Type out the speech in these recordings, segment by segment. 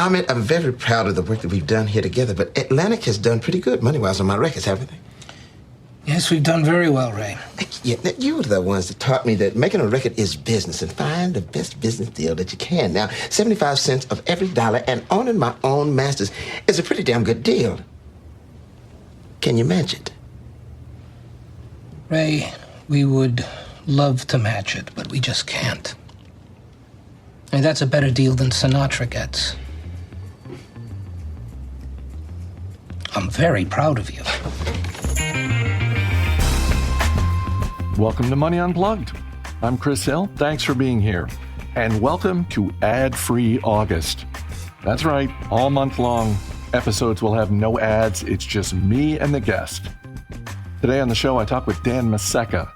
I'm very proud of the work that we've done here together, but Atlantic has done pretty good money-wise on my records, haven't they? Yes, we've done very well, Ray. Yeah, you were the ones that taught me that making a record is business and find the best business deal that you can. Now, 75 cents of every dollar and owning my own masters is a pretty damn good deal. Can you match it? Ray, we would love to match it, but we just can't. And that's a better deal than Sinatra gets. I'm very proud of you. Welcome to Money Unplugged. I'm Chris Hill. Thanks for being here. And welcome to Ad-Free August. That's right, all month long, episodes will have no ads. It's just me and the guest. Today on the show, I talk with Dan Messeca.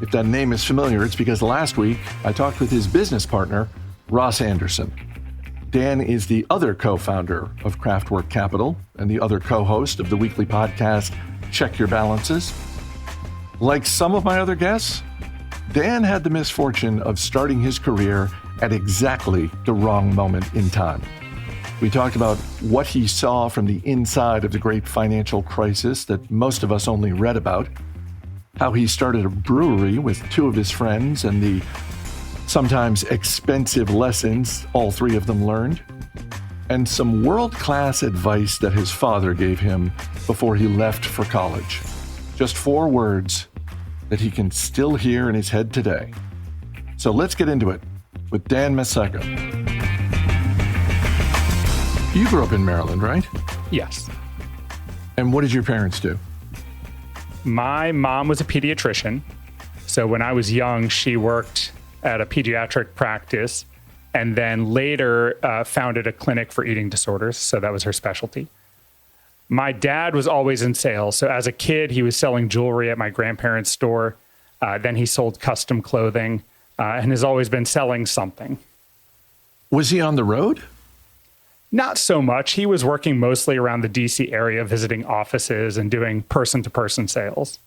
If that name is familiar, it's because last week I talked with his business partner, Ross Anderson. Dan is the other co-founder of Craftwork Capital and the other co-host of the weekly podcast, Check Your Balances. Like some of my other guests, Dan had the misfortune of starting his career at exactly the wrong moment in time. We talked about what he saw from the inside of the great financial crisis that most of us only read about, how he started a brewery with two of his friends and the sometimes expensive lessons all three of them learned, and some world-class advice that his father gave him before he left for college. Just 4 words that he can still hear in his head today. So let's get into it with Dan Messeca. You grew up in Maryland, right? Yes. And what did your parents do? My mom was a pediatrician. So when I was young, she worked at a pediatric practice and then later founded a clinic for eating disorders. So that was her specialty. My dad was always in sales. So as a kid, he was selling jewelry at my grandparents' store. Then he sold custom clothing and has always been selling something. Was he on the road? Not so much. He was working mostly around the DC area, visiting offices and doing person-to-person sales.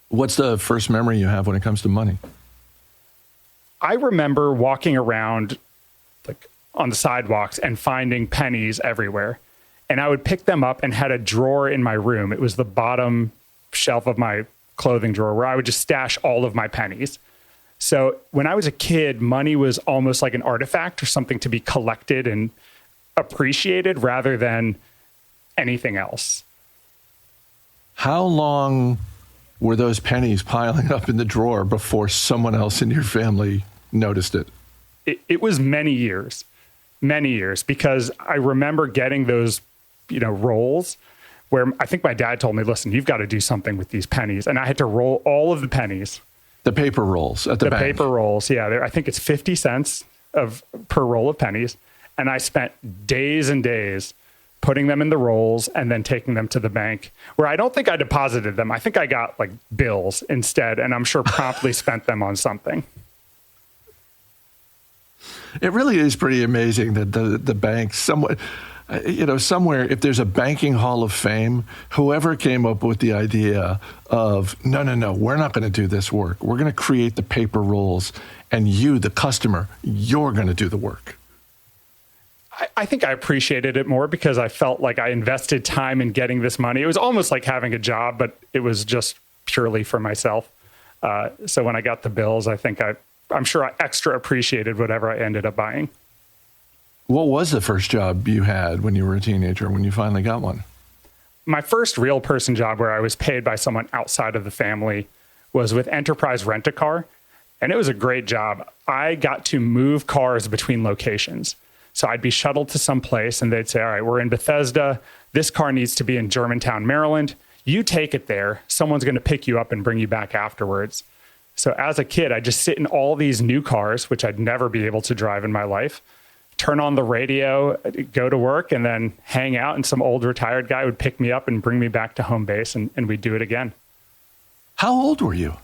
What's the first memory you have when it comes to money? I remember walking around like on the sidewalks and finding pennies everywhere. And I would pick them up and had a drawer in my room. It was the bottom shelf of my clothing drawer where I would just stash all of my pennies. So when I was a kid, money was almost like an artifact or something to be collected and appreciated rather than anything else. How long were those pennies piling up in the drawer before someone else in your family noticed it? It was many years, because I remember getting those rolls where I think my dad told me, listen, you've got to do something with these pennies. And I had to roll all of the pennies. The paper rolls at the bank. The paper rolls, yeah. I think it's 50 cents per roll of pennies. And I spent days and days putting them in the rolls and then taking them to the bank where I don't think I deposited them. I think I got like bills instead. And I'm sure promptly spent them on something. It really is pretty amazing that the bank somewhere, if there's a banking hall of fame, whoever came up with the idea of, no, we're not going to do this work. We're going to create the paper rolls and you, the customer, you're going to do the work. I think I appreciated it more because I felt like I invested time in getting this money. It was almost like having a job, but it was just purely for myself. So when I got the bills, I think I'm sure I extra appreciated whatever I ended up buying. What was the first job you had when you were a teenager, when you finally got one? My first real person job where I was paid by someone outside of the family was with Enterprise Rent-A-Car, and it was a great job. I got to move cars between locations. So I'd be shuttled to some place and they'd say, all right, we're in Bethesda. This car needs to be in Germantown, Maryland. You take it there. Someone's going to pick you up and bring you back afterwards. So as a kid, I'd just sit in all these new cars, which I'd never be able to drive in my life, turn on the radio, go to work, and then hang out. And some old retired guy would pick me up and bring me back to home base, and we'd do it again. How old were you?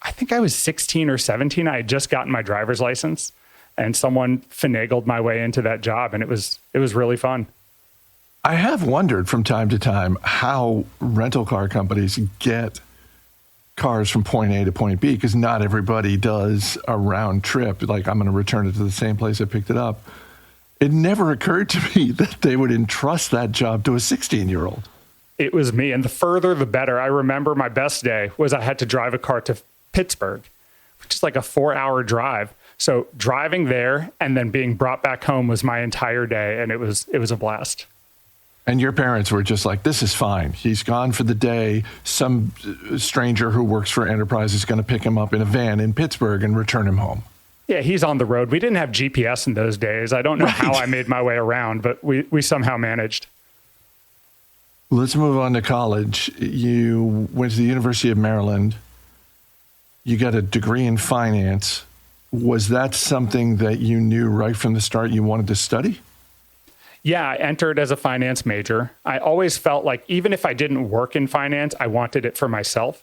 I think I was 16 or 17. I had just gotten my driver's license, and someone finagled my way into that job, and it was really fun. I have wondered from time to time how rental car companies get cars from point A to point B, because not everybody does a round trip. Like, I'm going to return it to the same place I picked it up. It never occurred to me that they would entrust that job to a 16-year-old. It was me. And the further, the better. I remember my best day was I had to drive a car to Pittsburgh, which is like a 4-hour drive. So driving there and then being brought back home was my entire day. And it was a blast. And your parents were just like, this is fine. He's gone for the day. Some stranger who works for Enterprise is going to pick him up in a van in Pittsburgh and return him home. Yeah, he's on the road. We didn't have GPS in those days. I don't know how I made my way around, but we somehow managed. Let's move on to college. You went to the University of Maryland. You got a degree in finance. Was that something that you knew right from the start you wanted to study? Yeah, I entered as a finance major. I always felt like even if I didn't work in finance, I wanted it for myself.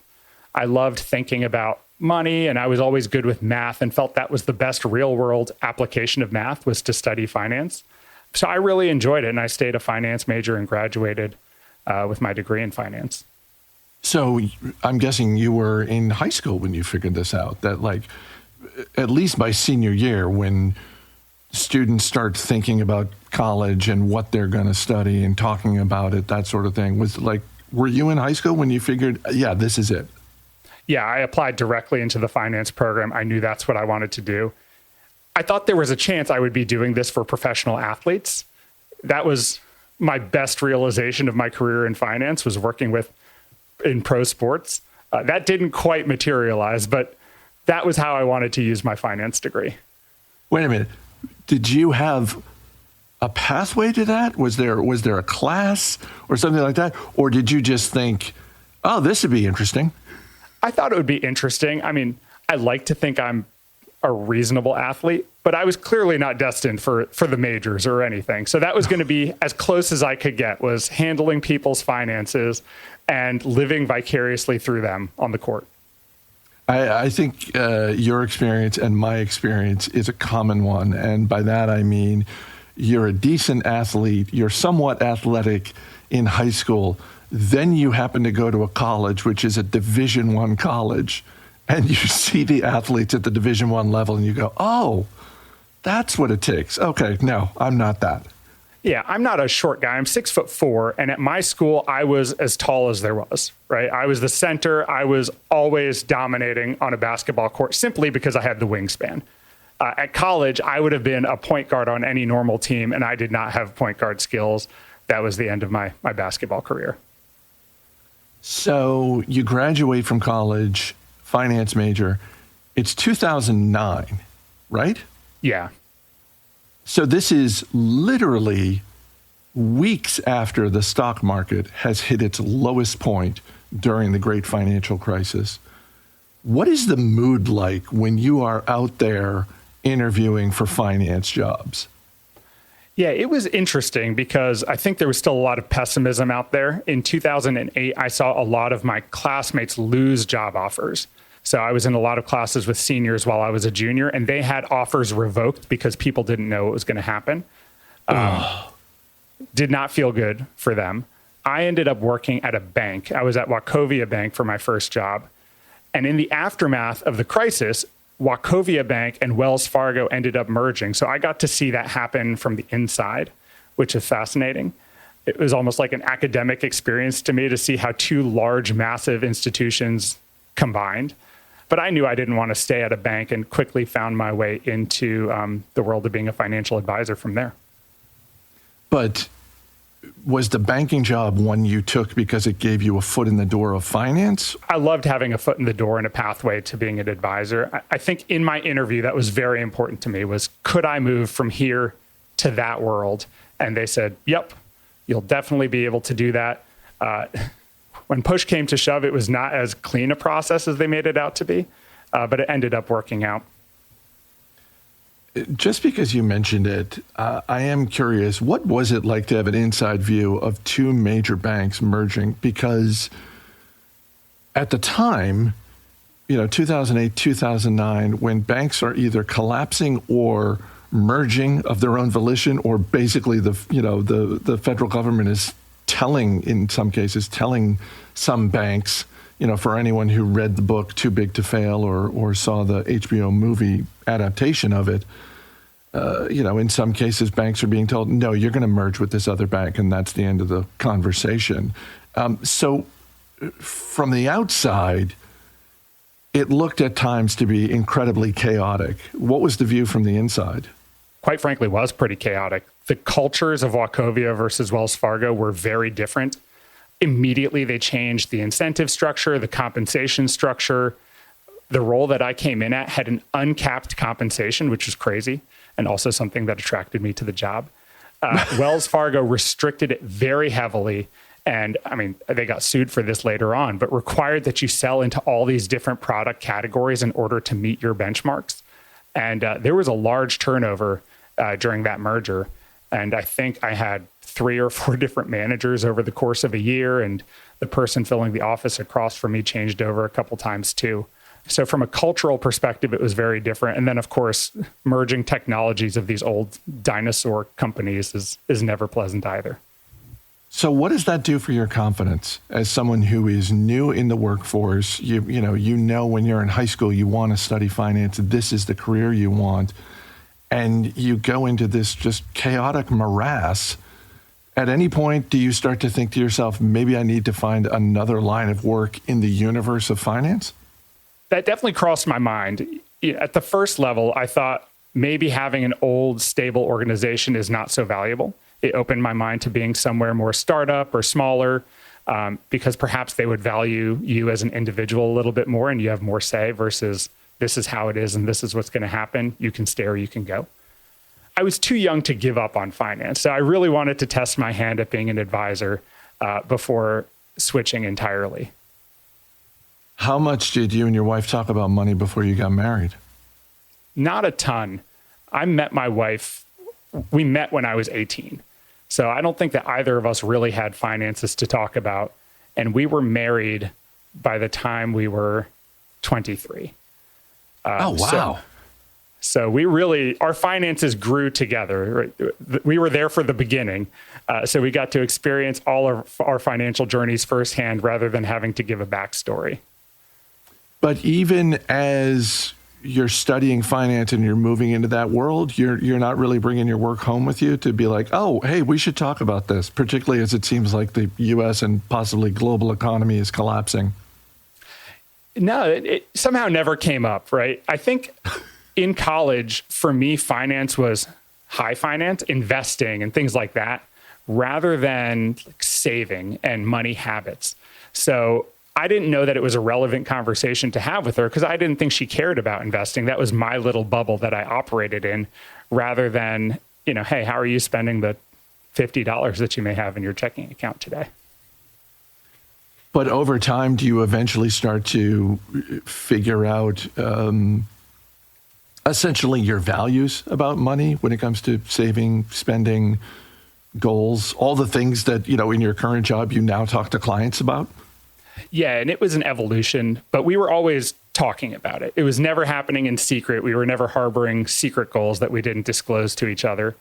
I loved thinking about money, and I was always good with math and felt that was the best real world application of math was to study finance. So I really enjoyed it, and I stayed a finance major and graduated with my degree in finance. So I'm guessing you were in high school when you figured this out, that like at least by senior year when students start thinking about college and what they're going to study and talking about it, that sort of thing. Were you in high school when you figured, yeah, this is it? Yeah, I applied directly into the finance program. I knew that's what I wanted to do. I thought there was a chance I would be doing this for professional athletes. That was my best realization of my career in finance, was working in pro sports. That didn't quite materialize, but that was how I wanted to use my finance degree. Wait a minute. Did you have a pathway to that? Was there a class or something like that? Or did you just think, oh, this would be interesting? I thought it would be interesting. I mean, I like to think I'm a reasonable athlete, but I was clearly not destined for the majors or anything. So that was going to be as close as I could get, was handling people's finances and living vicariously through them on the court. I think your experience and my experience is a common one. And by that, I mean, you're a decent athlete, you're somewhat athletic in high school, then you happen to go to a college, which is a Division I college, and you see the athletes at the Division I level and you go, oh, that's what it takes. Okay, no, I'm not that. Yeah, I'm not a short guy. I'm 6'4", and at my school, I was as tall as there was, right? I was the center. I was always dominating on a basketball court simply because I had the wingspan. At college, I would have been a point guard on any normal team, and I did not have point guard skills. That was the end of my basketball career. So you graduate from college, finance major. It's 2009, right? Yeah. So this is literally weeks after the stock market has hit its lowest point during the great financial crisis. What is the mood like when you are out there interviewing for finance jobs? Yeah, it was interesting because I think there was still a lot of pessimism out there. In 2008, I saw a lot of my classmates lose job offers. So I was in a lot of classes with seniors while I was a junior, and they had offers revoked because people didn't know what was going to happen. Did not feel good for them. I ended up working at a bank. I was at Wachovia Bank for my first job. And in the aftermath of the crisis, Wachovia Bank and Wells Fargo ended up merging. So I got to see that happen from the inside, which is fascinating. It was almost like an academic experience to me to see how two large, massive institutions combined. But I knew I didn't want to stay at a bank and quickly found my way into the world of being a financial advisor from there. But was the banking job one you took because it gave you a foot in the door of finance? I loved having a foot in the door and a pathway to being an advisor. I think in my interview, that was very important to me, was could I move from here to that world? And they said, yep, you'll definitely be able to do that. When push came to shove, it was not as clean a process as they made it out to be, but it ended up working out. Just because you mentioned it, I am curious, what was it like to have an inside view of two major banks merging? Because at the time, 2008, 2009, when banks are either collapsing or merging of their own volition, or basically the federal government is in some cases, telling some banks, for anyone who read the book Too Big to Fail or saw the HBO movie adaptation of it, In some cases, banks are being told, no, you're going to merge with this other bank, and that's the end of the conversation. So from the outside, it looked at times to be incredibly chaotic. What was the view from the inside? Quite frankly, was pretty chaotic. The cultures of Wachovia versus Wells Fargo were very different. Immediately, they changed the incentive structure, the compensation structure. The role that I came in at had an uncapped compensation, which was crazy, and also something that attracted me to the job. Wells Fargo restricted it very heavily. And I mean, they got sued for this later on, but required that you sell into all these different product categories in order to meet your benchmarks. And there was a large turnover during that merger. And I think I had 3 or 4 different managers over the course of a year. And the person filling the office across from me changed over a couple times too. So from a cultural perspective, it was very different. And then, of course, merging technologies of these old dinosaur companies is never pleasant either. So what does that do for your confidence as someone who is new in the workforce? You know when you're in high school, you want to study finance. This is the career you want. And you go into this just chaotic morass. At any point, do you start to think to yourself, maybe I need to find another line of work in the universe of finance? That definitely crossed my mind. At the first level, I thought maybe having an old, stable organization is not so valuable. It opened my mind to being somewhere more startup or smaller, because perhaps they would value you as an individual a little bit more and you have more say versus this is how it is and this is what's going to happen. You can stay or you can go. I was too young to give up on finance. So I really wanted to test my hand at being an advisor before switching entirely. How much did you and your wife talk about money before you got married? Not a ton. I met my wife, we met when I was 18. So I don't think that either of us really had finances to talk about. And we were married by the time we were 23. Oh, wow. So our finances grew together. Right? We were there for the beginning. So we got to experience all of our financial journeys firsthand rather than having to give a backstory. But even as you're studying finance and you're moving into that world, you're not really bringing your work home with you to be like, oh, hey, we should talk about this, particularly as it seems like the U.S. and possibly global economy is collapsing. No, it somehow never came up, right? I think in college, for me, finance was high finance, investing and things like that, rather than saving and money habits. So I didn't know that it was a relevant conversation to have with her because I didn't think she cared about investing. That was my little bubble that I operated in, rather than, hey, how are you spending the $50 that you may have in your checking account today? But over time, do you eventually start to figure out essentially your values about money when it comes to saving, spending, goals, all the things that, in your current job, you now talk to clients about? Yeah, and it was an evolution, but we were always talking about it. It was never happening in secret. We were never harboring secret goals that we didn't disclose to each other.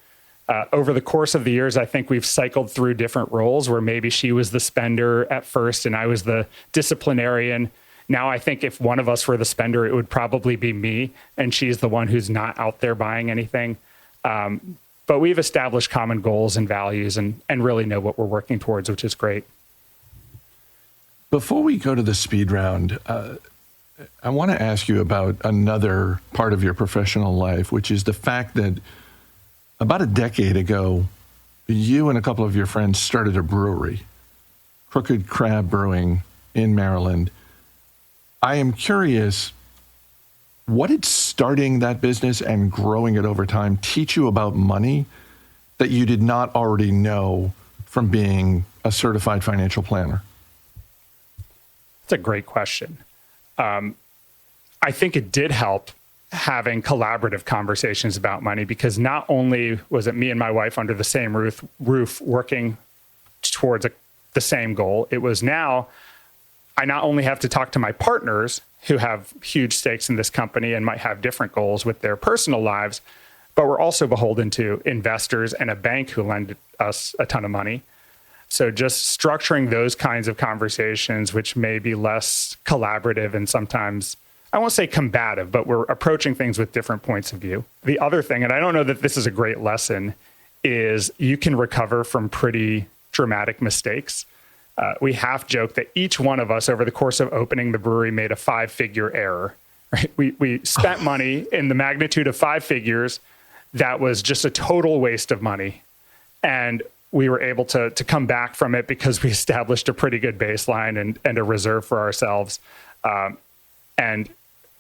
Over the course of the years, I think we've cycled through different roles where maybe she was the spender at first and I was the disciplinarian. Now I think if one of us were the spender, it would probably be me, and she's the one who's not out there buying anything. But we've established common goals and values and really know what we're working towards, which is great. Before we go to the speed round, I want to ask you about another part of your professional life, which is the fact that about a decade ago, you and a couple of your friends started a brewery, Crooked Crab Brewing in Maryland. I am curious, what did starting that business and growing it over time teach you about money that you did not already know from being a certified financial planner? That's a great question. I think it did help having collaborative conversations about money, because not only was it me and my wife under the same roof working towards the same goal, it was now I not only have to talk to my partners who have huge stakes in this company and might have different goals with their personal lives, but we're also beholden to investors and a bank who lend us a ton of money. So just structuring those kinds of conversations, which may be less collaborative and sometimes I won't say combative, but we're approaching things with different points of view. The other thing, and I don't know that this is a great lesson, is you can recover from pretty dramatic mistakes. We half joke that each one of us over the course of opening the brewery made a 5-figure error. Right? We spent money in the magnitude of 5 figures that was just a total waste of money. And we were able to come back from it because we established a pretty good baseline and a reserve for ourselves. And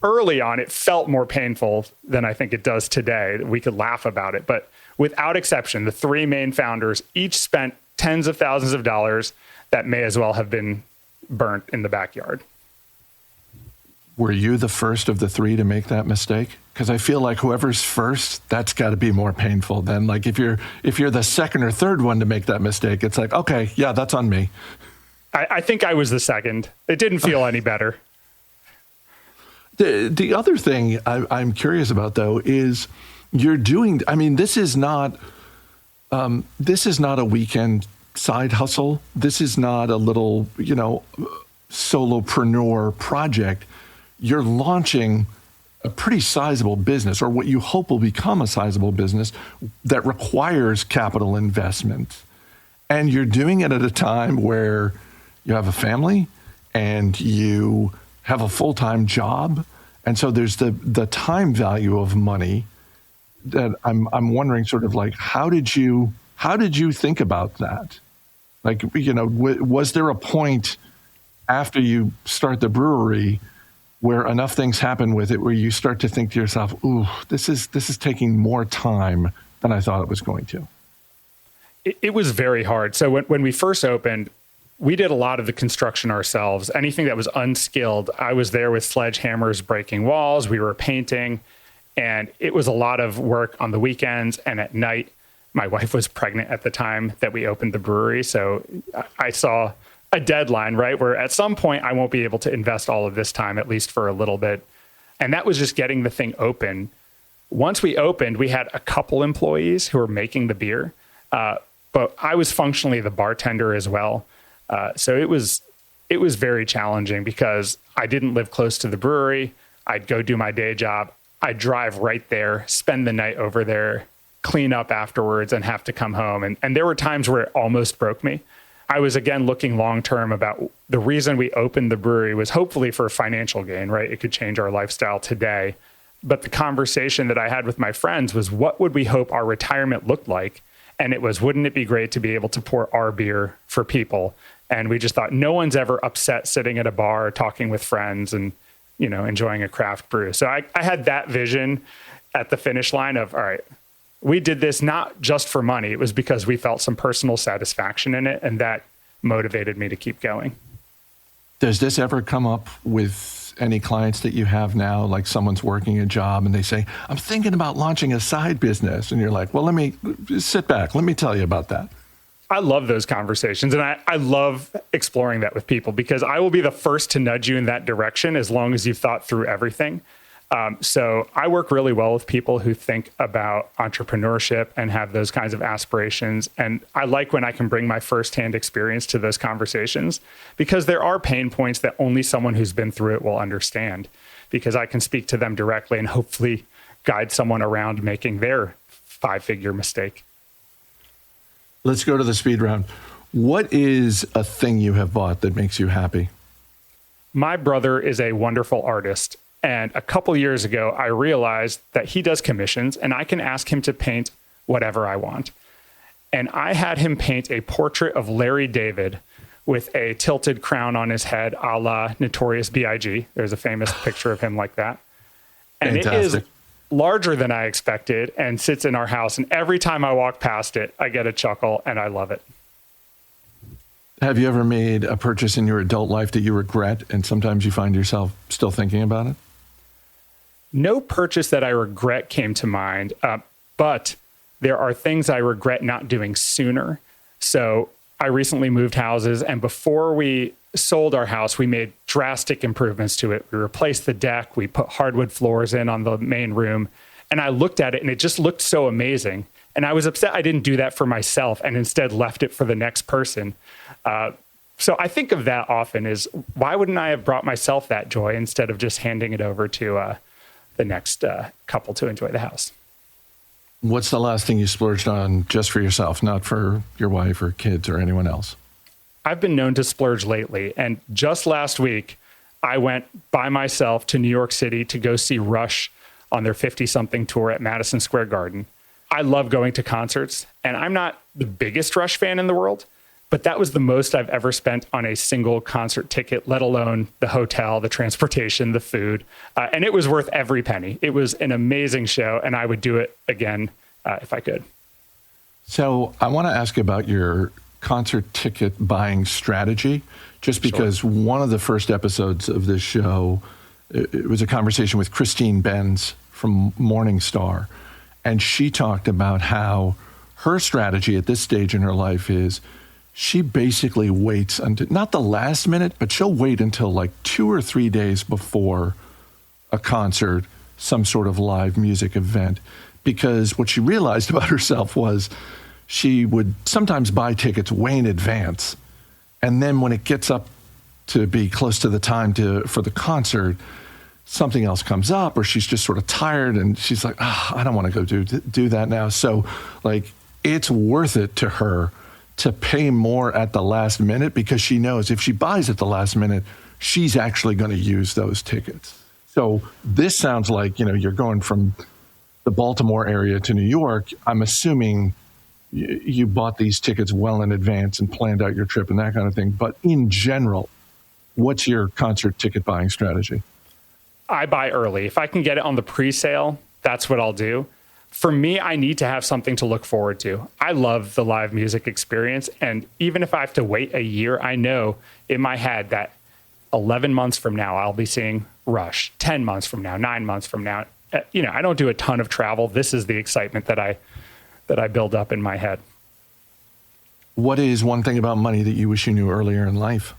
early on, it felt more painful than I think it does today. We could laugh about it. But without exception, the 3 main founders each spent tens of thousands of dollars that may as well have been burnt in the backyard. Were you the first of the 3 to make that mistake? Because I feel like whoever's first, that's got to be more painful than like if you're the second or third one to make that mistake. It's like, okay, yeah, that's on me. I think I was the second. It didn't feel any better. The other thing I'm curious about though is you're doing. I mean, this is not a weekend side hustle. This is not a little solopreneur project. You're launching a pretty sizable business, or what you hope will become a sizable business that requires capital investment. And you're doing it at a time where you have a family and you have a full-time job. And so there's the time value of money that I'm wondering sort of like, how did you think about that? Like, was there a point after you start the brewery where enough things happen with it where you start to think to yourself, ooh, this is taking more time than I thought it was going to? It was very hard. So when we first opened, we did a lot of the construction ourselves. Anything that was unskilled, I was there with sledgehammers breaking walls. We were painting, and it was a lot of work on the weekends and at night. My wife was pregnant at the time that we opened the brewery, so I saw a deadline, right, where at some point I won't be able to invest all of this time, at least for a little bit. And that was just getting the thing open. Once we opened, we had a couple employees who were making the beer, but I was functionally the bartender as well. So it was very challenging because I didn't live close to the brewery. I'd go do my day job. I'd drive right there, spend the night over there, clean up afterwards, and have to come home. And there were times where it almost broke me. I was, again, looking long-term about the reason we opened the brewery was hopefully for financial gain, right? It could change our lifestyle today. But the conversation that I had with my friends was, what would we hope our retirement looked like? And it was, wouldn't it be great to be able to pour our beer for people? And we just thought, no one's ever upset sitting at a bar, talking with friends and, enjoying a craft brew. So I had that vision at the finish line of, all right, we did this not just for money. It was because we felt some personal satisfaction in it, and that motivated me to keep going. Does this ever come up with any clients that you have now, like someone's working a job and they say, I'm thinking about launching a side business, and you're like, well, let me sit back. Let me tell you about that. I love those conversations, and I love exploring that with people because I will be the first to nudge you in that direction as long as you've thought through everything. So I work really well with people who think about entrepreneurship and have those kinds of aspirations. And I like when I can bring my firsthand experience to those conversations because there are pain points that only someone who's been through it will understand, because I can speak to them directly and hopefully guide someone around making their 5-figure mistake. Let's go to the speed round. What is a thing you have bought that makes you happy? My brother is a wonderful artist. And a couple years ago, I realized that he does commissions and I can ask him to paint whatever I want. And I had him paint a portrait of Larry David with a tilted crown on his head, a la Notorious B.I.G. There's a famous picture of him like that. And Fantastic. It is larger than I expected and sits in our house. And every time I walk past it, I get a chuckle and I love it. Have you ever made a purchase in your adult life that you regret and sometimes you find yourself still thinking about it? No purchase that I regret came to mind, but there are things I regret not doing sooner. So I recently moved houses, and before we sold our house, we made drastic improvements to it. We replaced the deck, we put hardwood floors in on the main room, and I looked at it and it just looked so amazing. And I was upset I didn't do that for myself and instead left it for the next person. So I think of that often is, why wouldn't I have brought myself that joy instead of just handing it over to the next couple to enjoy the house? What's the last thing you splurged on just for yourself, not for your wife or kids or anyone else? I've been known to splurge lately. And just last week, I went by myself to New York City to go see Rush on their 50-something tour at Madison Square Garden. I love going to concerts, and I'm not the biggest Rush fan in the world, but that was the most I've ever spent on a single concert ticket, let alone the hotel, the transportation, the food. And it was worth every penny. It was an amazing show, and I would do it again if I could. So I want to ask you about your concert ticket buying strategy, just because one of the first episodes of this show, it was a conversation with Christine Benz from Morningstar. And she talked about how her strategy at this stage in her life is she basically waits until, not the last minute, but she'll wait until like 2 or 3 days before a concert, some sort of live music event. Because what she realized about herself was she would sometimes buy tickets way in advance. And then when it gets up to be close to the time for the concert, something else comes up, or she's just sort of tired and she's like, I don't want to go do that now. So like, it's worth it to her to pay more at the last minute, because she knows if she buys at the last minute, she's actually going to use those tickets. So this sounds like, you're going from the Baltimore area to New York. I'm assuming you bought these tickets well in advance and planned out your trip and that kind of thing. But in general, what's your concert ticket buying strategy? I buy early. If I can get it on the pre-sale, that's what I'll do. For me, I need to have something to look forward to. I love the live music experience. And even if I have to wait a year, I know in my head that 11 months from now, I'll be seeing Rush. 10 months from now, 9 months from now. I don't do a ton of travel. This is the excitement that I build up in my head. What is one thing about money that you wish you knew earlier in life?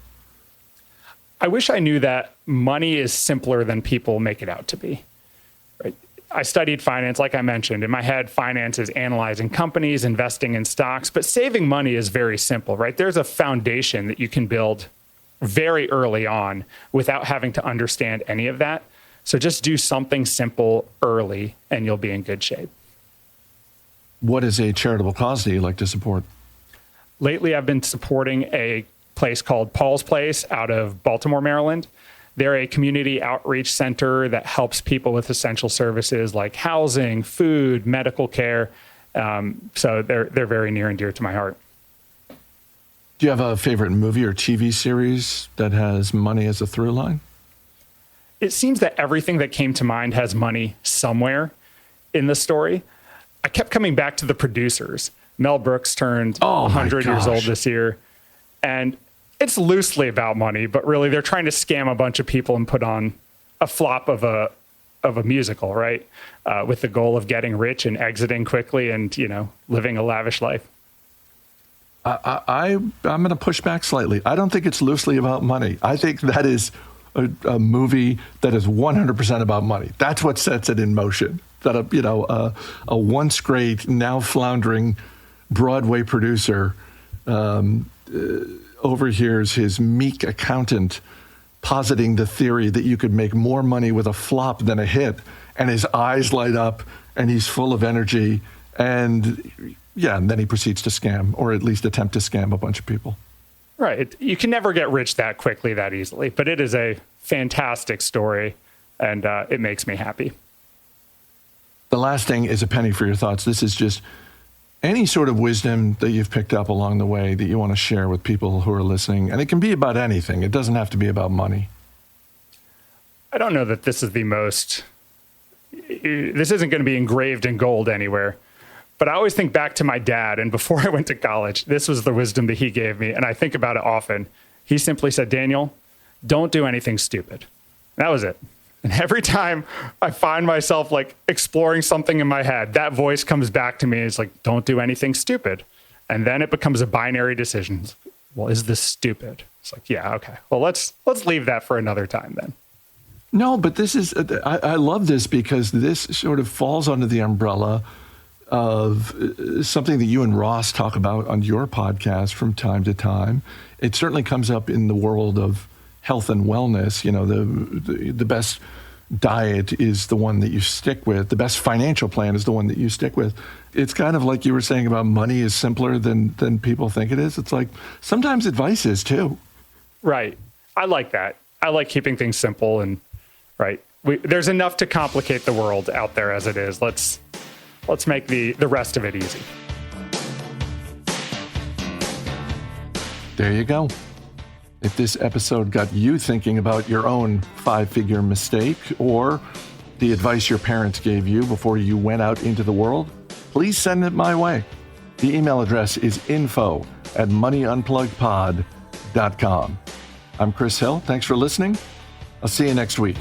I wish I knew that money is simpler than people make it out to be. Right? I studied finance, like I mentioned. In my head, finance is analyzing companies, investing in stocks, but saving money is very simple, right? There's a foundation that you can build very early on without having to understand any of that. So just do something simple early and you'll be in good shape. What is a charitable cause that you like to support? Lately, I've been supporting a place called Paul's Place out of Baltimore, Maryland. They're a community outreach center that helps people with essential services like housing, food, medical care. So they're very near and dear to my heart. Do you have a favorite movie or TV series that has money as a through line? It seems that everything that came to mind has money somewhere in the story. I kept coming back to The Producers. Mel Brooks turned 100 years old this year. And it's loosely about money, but really they're trying to scam a bunch of people and put on a flop of a musical, right? With the goal of getting rich and exiting quickly and, living a lavish life. I'm going to push back slightly. I don't think it's loosely about money. I think that is a movie that is 100% about money. That's what sets it in motion. That a once great, now floundering Broadway producer overhears his meek accountant positing the theory that you could make more money with a flop than a hit, and his eyes light up and he's full of energy, and then he proceeds to scam, or at least attempt to scam a bunch of people. Right. You can never get rich that quickly, that easily, but it is a fantastic story, and it makes me happy. The last thing is a penny for your thoughts. This is just any sort of wisdom that you've picked up along the way that you want to share with people who are listening. And it can be about anything. It doesn't have to be about money. I don't know that this is this isn't going to be engraved in gold anywhere. But I always think back to my dad. And before I went to college, this was the wisdom that he gave me. And I think about it often. He simply said, Daniel, don't do anything stupid. That was it. And every time I find myself like exploring something in my head, that voice comes back to me. It's like, don't do anything stupid. And then it becomes a binary decision. Well, is this stupid? It's like, yeah, okay. Well, let's leave that for another time then. No, but this is, I love this because this sort of falls under the umbrella of something that you and Ross talk about on your podcast from time to time. It certainly comes up in the world of health and wellness. You know, the best diet is the one that you stick with. The best financial plan is the one that you stick with. It's kind of like you were saying about money is simpler than people think it is. It's like sometimes advice is too. Right. I like that. I like keeping things simple and right. There's enough to complicate the world out there as it is. Let's make the rest of it easy. There you go. If this episode got you thinking about your own 5-figure mistake or the advice your parents gave you before you went out into the world, please send it my way. The email address is info@moneyunpluggedpod.com. I'm Chris Hill. Thanks for listening. I'll see you next week.